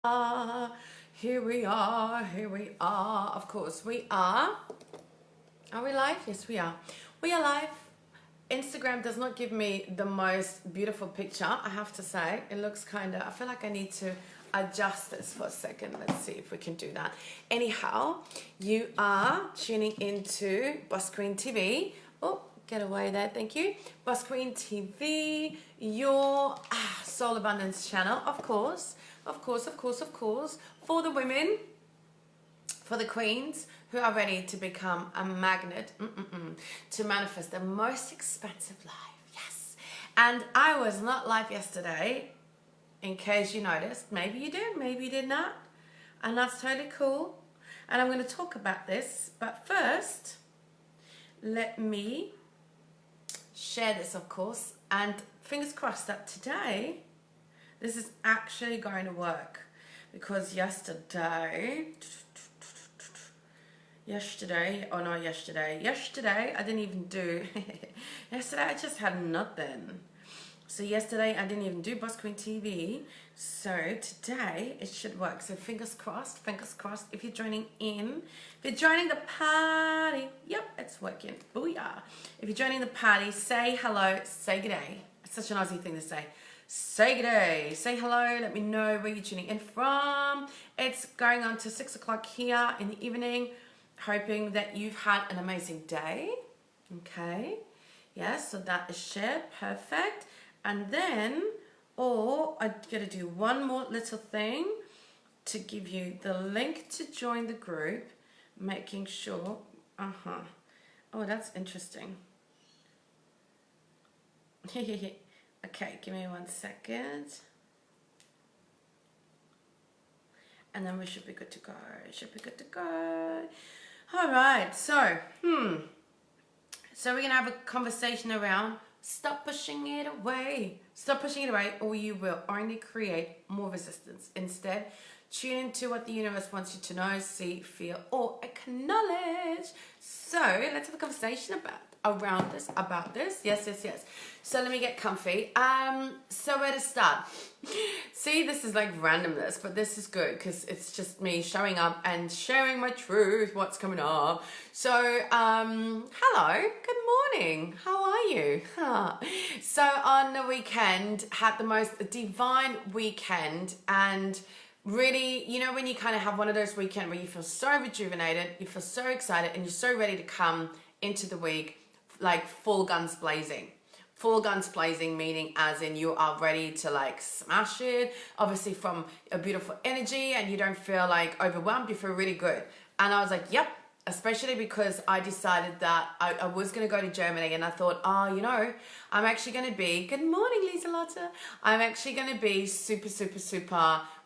Here we are, Of course, we are. Are we live? Yes, we are. We are live. Instagram does not give me the most beautiful picture, I have to say. It looks I feel like I need to adjust this for a second. Let's see if we can do that. Anyhow, you are tuning into Boss Queen TV. Oh, get away there, thank you. Boss Queen TV, your Soul Abundance channel, of course, for the women, for the queens who are ready to become a magnet to manifest the most expensive life. Yes. And I was not live yesterday, in case you noticed. Maybe you did, maybe you did not. And that's totally cool. And I'm going to talk about this. But first, let me share this, of course. And fingers crossed that today, this is actually going to work. Because yesterday, I didn't even do, yesterday I just had nothing. So yesterday I didn't even do Boss Queen TV. So today it should work. So fingers crossed, if you're joining in, if you're joining the party, yep, it's working, booyah. If you're joining the party, say hello, say g'day. It's such an Aussie thing to say. Say good day, say hello, let me know where you're tuning in from. It's going on to 6 o'clock here in the evening. Hoping that you've had an amazing day. Okay, yes, so that is shared, perfect. And then, I'm gonna do one more little thing to give you the link to join the group, making sure, oh, that's interesting. Okay, give me 1 second. And then we should be good to go. All right, so we're gonna have a conversation around stop pushing it away. Stop pushing it away, or you will only create more resistance. Instead, tune into what the universe wants you to know, see, feel, or acknowledge. So let's have a conversation about this. Yes. So let me get comfy. So where to start? See, this is like randomness, but this is good because it's just me showing up and sharing my truth, what's coming up. So, hello, good morning. How are you? So on the weekend, had the most divine weekend, and really, you know, when you kind of have one of those weekends where you feel so rejuvenated, you feel so excited, and you're so ready to come into the week like full guns blazing. Full guns blazing, meaning as in you are ready to like smash it, obviously from a beautiful energy, and you don't feel like overwhelmed, you feel really good. And I was like, yep, especially because I decided that I was going to go to Germany, and I thought, I'm actually going to be, good morning, Lisa Lotta. I'm actually going to be super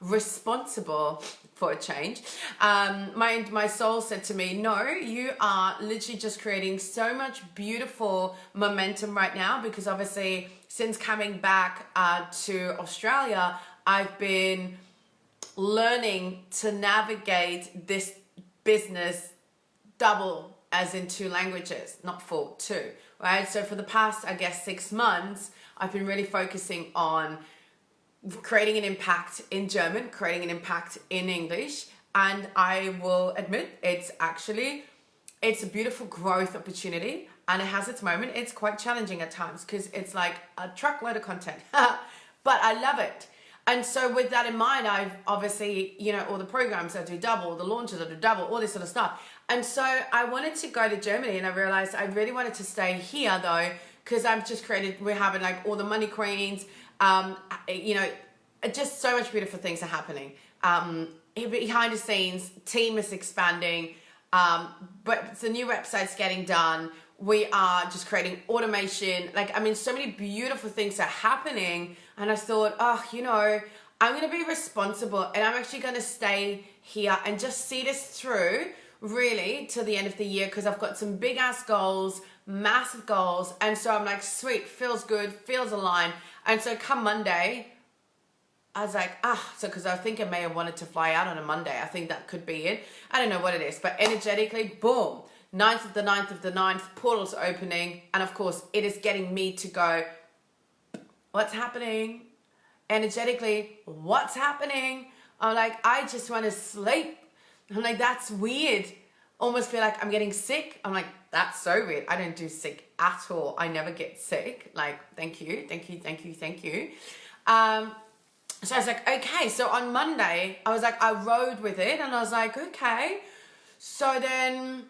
responsible for a change. My soul said to me, no, you are literally just creating so much beautiful momentum right now, because obviously since coming back to Australia, I've been learning to navigate this business double, as in 2 languages, not full, 2, right? So for the past, 6 months, I've been really focusing on creating an impact in German, creating an impact in English. And I will admit, it's a beautiful growth opportunity, and it has its moment. It's quite challenging at times because it's like a truckload of content, but I love it. And so with that in mind, I've obviously, all the programs I do double, the launches I do double, all this sort of stuff. And so I wanted to go to Germany, and I realized I really wanted to stay here though, because we're having like all the money queens, just so much beautiful things are happening. Behind the scenes, team is expanding, but the new website's getting done. We are just creating automation. So many beautiful things are happening. And I thought, I'm going to be responsible, and I'm actually going to stay here and just see this through really to the end of the year, because I've got some big ass goals, massive goals. And so I'm like, sweet, feels good, feels aligned. And so come Monday, I was like, because I think I may have wanted to fly out on a Monday. I think that could be it. I don't know what it is, but energetically, boom, 9th of the 9th, portals opening. And of course, it is getting me to go, what's happening? Energetically, what's happening? I'm like, I just want to sleep. I'm like, that's weird. Almost feel like I'm getting sick. I'm like, that's so weird. I don't do sick at all. I never get sick. Like, thank you. So I was like, okay. So on Monday, I was like, I rode with it and I was like, okay. So then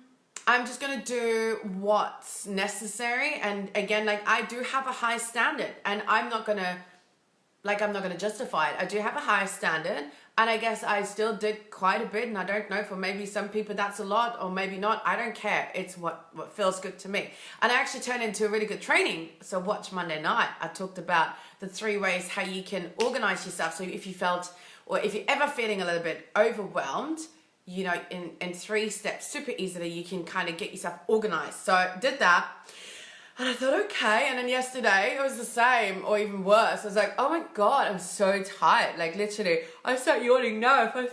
I'm just going to do what's necessary. And again, like I do have a high standard and I'm not going to justify it. I do have a high standard. And I guess I still did quite a bit. And I don't know, for maybe some people that's a lot or maybe not. I don't care. It's what feels good to me. And I actually turned into a really good training. So watch Monday night. I talked about the 3 ways how you can organize yourself. So if you felt, or if you're ever feeling a little bit overwhelmed, you know, in 3 steps, super easily, you can kind of get yourself organized. So I did that. And I thought, okay. And then yesterday, it was the same or even worse. I was like, oh my God, I'm so tired. Like literally, I start yawning now if I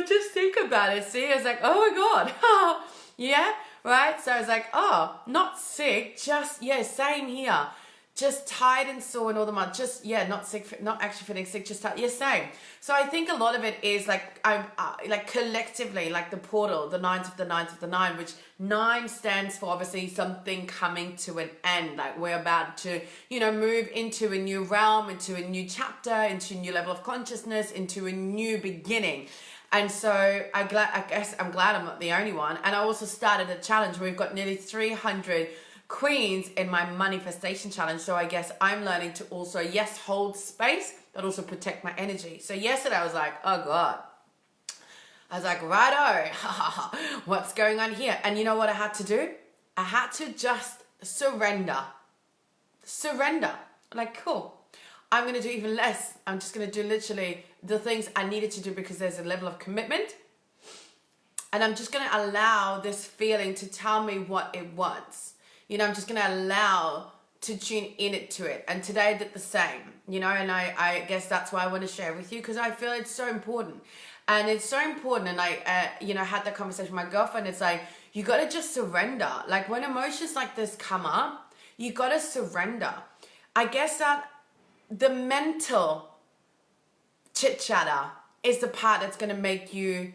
just think about it. See, I was like, oh my God. Yeah, right? So I was like, oh, not sick, just, yeah, same here. Just tired and sore and all the month. Just, yeah, not sick, not actually feeling sick, just tired. Yeah, same. So I think a lot of it is like, like collectively, like the portal, the 9th of the 9th of the 9, which 9 stands for obviously something coming to an end. Like we're about to, you know, move into a new realm, into a new chapter, into a new level of consciousness, into a new beginning. And so I guess I'm glad I'm not the only one. And I also started a challenge where we've got nearly 300 queens in my manifestation challenge. So I guess I'm learning to also, yes, hold space, but also protect my energy. So yesterday I was like, oh God. I was like, righto, what's going on here? And you know what I had to do? I had to just surrender. Like, cool. I'm going to do even less. I'm just going to do literally the things I needed to do because there's a level of commitment. And I'm just going to allow this feeling to tell me what it wants. You know, I'm just going to allow to tune to it. And today I did the same, you know, and I guess that's why I want to share with you because I feel it's so important. And it's so important. And I, you know, had that conversation with my girlfriend. It's like, you got to just surrender. Like when emotions like this come up, you got to surrender. I guess that the mental chit chatter is the part that's going to make you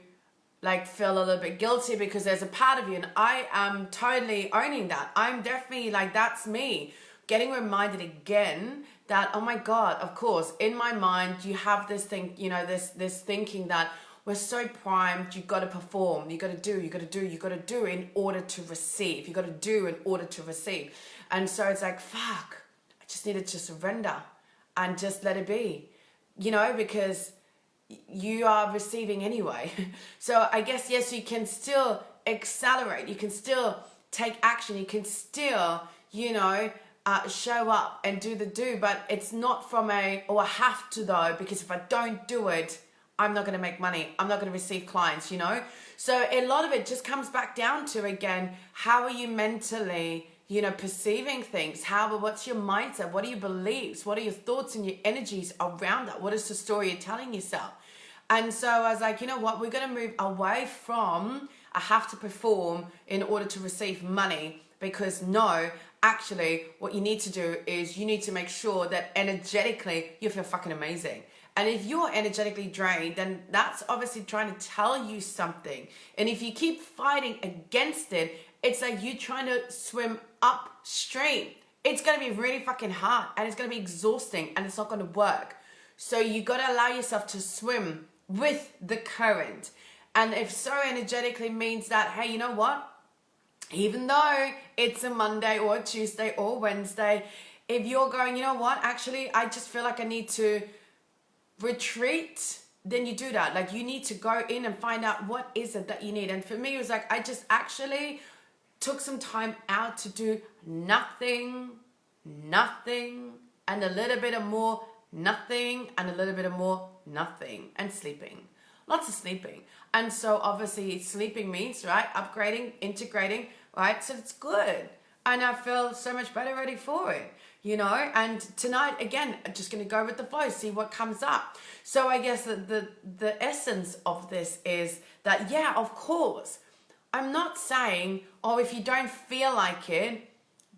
like feel a little bit guilty because there's a part of you, and I am totally owning that. I'm definitely like, that's me getting reminded again that, oh my God, of course, in my mind, you have this thing, you know, this thinking that we're so primed, you've got to perform, you got to do in order to receive, you got to do in order to receive. And so it's like, fuck, I just needed to surrender and just let it be, you know, because you are receiving anyway. So I guess, yes, you can still accelerate. You can still take action. You can still, you know, show up and do the do. But it's not from I have to though, because if I don't do it, I'm not going to make money. I'm not going to receive clients, you know. So a lot of it just comes back down to, again, how are you mentally, you know, perceiving things? What's your mindset? What are your beliefs? What are your thoughts and your energies around that? What is the story you're telling yourself? And so I was like, you know what? We're going to move away from I have to perform in order to receive money, because no, actually what you need to do is you need to make sure that energetically you feel fucking amazing. And if you're energetically drained, then that's obviously trying to tell you something. And if you keep fighting against it, it's like you trying to swim upstream. It's going to be really fucking hard and it's going to be exhausting and it's not going to work. So you got to allow yourself to swim with the current. And if so energetically means that, hey, you know what? Even though it's a Monday or a Tuesday or Wednesday, if you're going, you know what? Actually, I just feel like I need to retreat, then you do that. Like you need to go in and find out what is it that you need. And for me, it was like, I just actually took some time out to do nothing, and a little bit of more nothing, and a little bit of more nothing, and sleeping. Lots of sleeping. And so obviously sleeping means, right, upgrading, integrating, right? So it's good. And I feel so much better ready for it, you know? And tonight, again, I'm just going to go with the flow, see what comes up. So I guess the essence of this is that, yeah, of course, I'm not saying, oh, if you don't feel like it,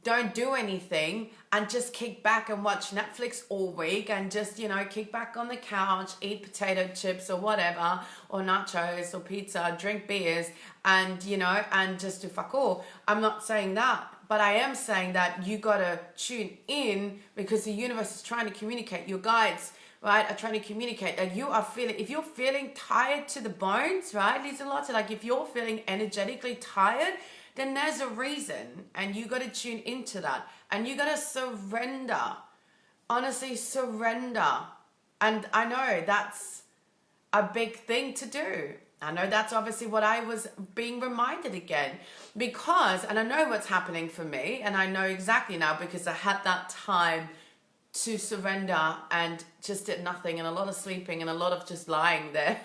don't do anything and just kick back and watch Netflix all week and just, kick back on the couch, eat potato chips or whatever, or nachos or pizza, drink beers and, and just do fuck all. I'm not saying that, but I am saying that you gotta tune in because the universe is trying to communicate. Your guides, right, are trying to communicate that if you're feeling tired to the bones, right, Lisa Lotta, like if you're feeling energetically tired, then there's a reason, and you got to tune into that, and you got to surrender. Honestly, surrender. And I know that's a big thing to do. I know that's obviously what I was being reminded again, because, and I know what's happening for me, and I know exactly now because I had that time to surrender and just did nothing and a lot of sleeping and a lot of just lying there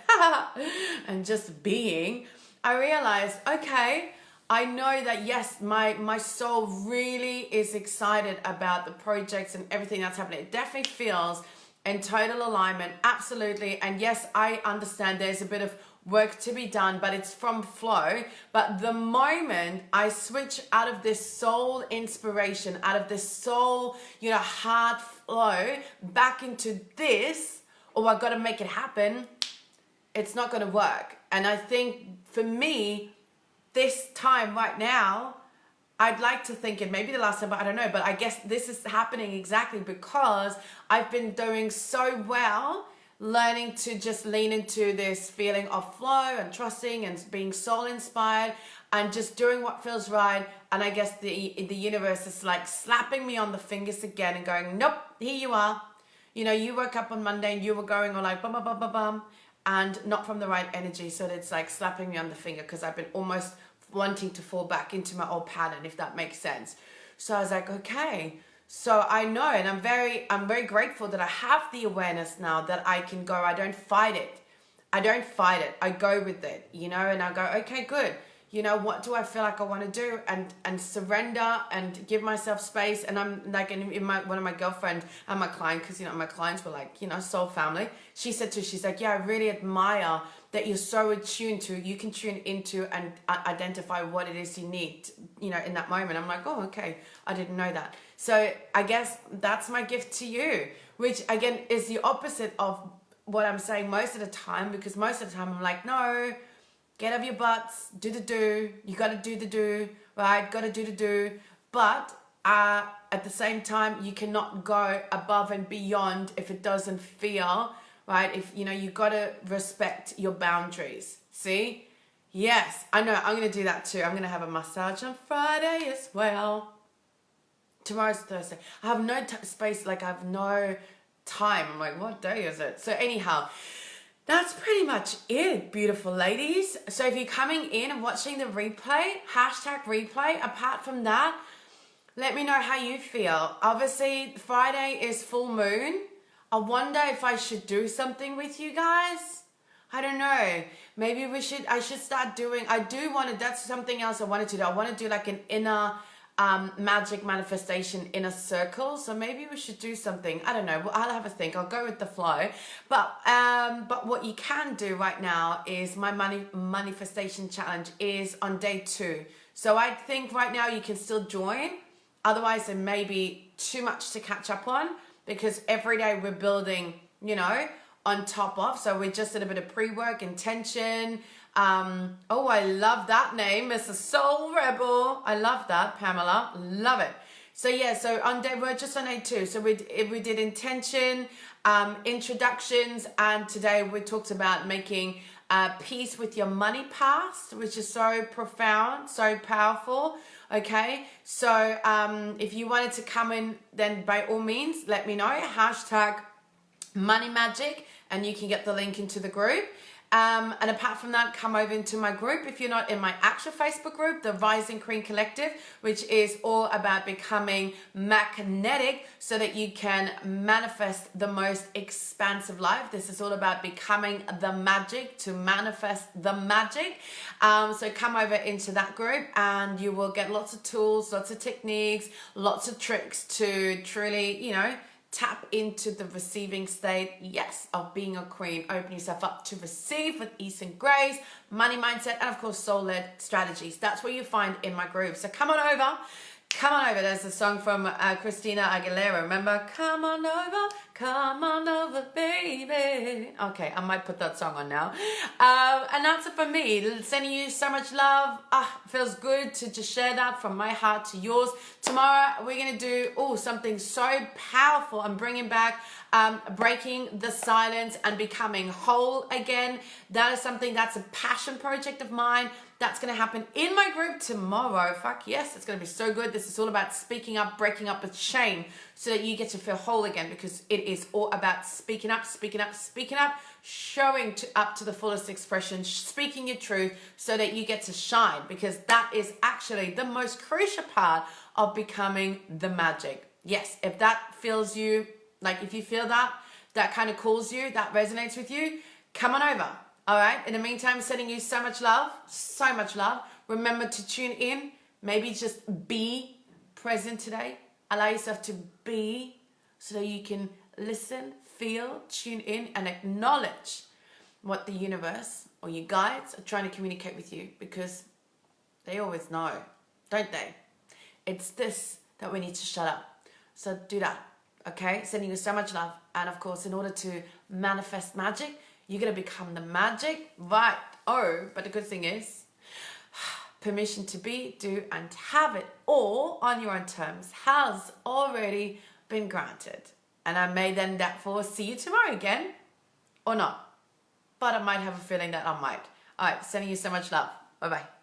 and just being. I realized, okay, I know that yes, my soul really is excited about the projects and everything that's happening. It definitely feels in total alignment, absolutely. And yes, I understand there's a bit of work to be done, but it's from flow. But the moment I switch out of this soul inspiration, out of this soul, heart flow back into this, I got to make it happen, it's not going to work. And I think for me, this time right now, I'd like to think, and maybe the last time, but I don't know, but I guess this is happening exactly because I've been doing so well, learning to just lean into this feeling of flow and trusting and being soul inspired and just doing what feels right. And I guess the universe is like slapping me on the fingers again and going, nope, here you are. You woke up on Monday and you were going all like bum, bum, bum, bum, bum, and not from the right energy. So it's like slapping me on the finger because I've been almost wanting to fall back into my old pattern, if that makes sense. So I was like, okay. So I know, and I'm very grateful that I have the awareness now that I can go, I don't fight it. I go with it, and I go, okay, good. What do I feel like I want to do, and surrender and give myself space. And I'm like, one of my girlfriend and my client, because my clients were like, soul family. She said she's like, yeah, I really admire that you're so attuned to, you can tune into and identify what it is you need, in that moment. I'm like, oh, okay, I didn't know that. So I guess that's my gift to you, which again is the opposite of what I'm saying most of the time, because most of the time I'm like, no, get off your butts, do the do. You got to do the do, right? Got to do the do. But at the same time, you cannot go above and beyond if it doesn't feel right. If you got to respect your boundaries. See? Yes, I know. I'm going to do that too. I'm going to have a massage on Friday as well. Tomorrow's Thursday. I have no space. Like I have no time. I'm like, what day is it? So anyhow, that's pretty much it, beautiful ladies. So if you're coming in and watching the replay, #replay, apart from that, let me know how you feel. Obviously, Friday is full moon. I wonder if I should do something with you guys. I don't know. Maybe I should start doing, that's something else I wanted to do. I want to do like an inner magic manifestation in a circle. So maybe we should do something. I don't know. Well, I'll have a think. I'll go with the flow. But what you can do right now is my manifestation challenge is on day 2. So I think right now you can still join. Otherwise, it may be too much to catch up on because every day we're building, on top of. So we just did a bit of pre-work, intention. Oh, I love that name, Mr. Soul Rebel. I love that, Pamela. Love it. So yeah, so we're just on day 2. So we did intention, introductions, and today we talked about making peace with your money past, which is so profound, so powerful. Okay, so if you wanted to come in, then by all means, let me know. #Money Magic, and you can get the link into the group. And apart from that, come over into my group. If you're not in my actual Facebook group, the Rising Queen Collective, which is all about becoming magnetic so that you can manifest the most expansive life. This is all about becoming the magic to manifest the magic. So come over into that group and you will get lots of tools, lots of techniques, lots of tricks to truly, tap into the receiving state, yes, of being a queen. Open yourself up to receive with ease and grace, money mindset, and of course, soul-led strategies. That's what you find in my group. So come on over, Come on over. There's a song from Christina Aguilera. Remember? Come on over, baby. Okay, I might put that song on now. And that's it for me. Sending you so much love. Feels good to just share that from my heart to yours. Tomorrow we're gonna do something so powerful. I'm bringing back breaking the silence and becoming whole again. That is something that's a passion project of mine. That's going to happen in my group tomorrow. Fuck yes, it's going to be so good. This is all about speaking up, breaking up with shame so that you get to feel whole again, because it is all about speaking up, showing up to the fullest expression, speaking your truth so that you get to shine, because that is actually the most crucial part of becoming the magic. Yes, if that feels you, like if you feel that kind of calls you, that resonates with you, come on over. All right. In the meantime, sending you so much love, so much love. Remember to tune in. Maybe just be present today. Allow yourself to be so that you can listen, feel, tune in, and acknowledge what the universe or your guides are trying to communicate with you, because they always know, don't they? It's this that we need to shut up. So do that. Okay. Sending you so much love. And of course, in order to manifest magic, you're going to become the magic, right? But the good thing is, permission to be, do, and have it all on your own terms has already been granted. And I may then therefore see you tomorrow again, or not. But I might have a feeling that I might. All right, sending you so much love. Bye-bye.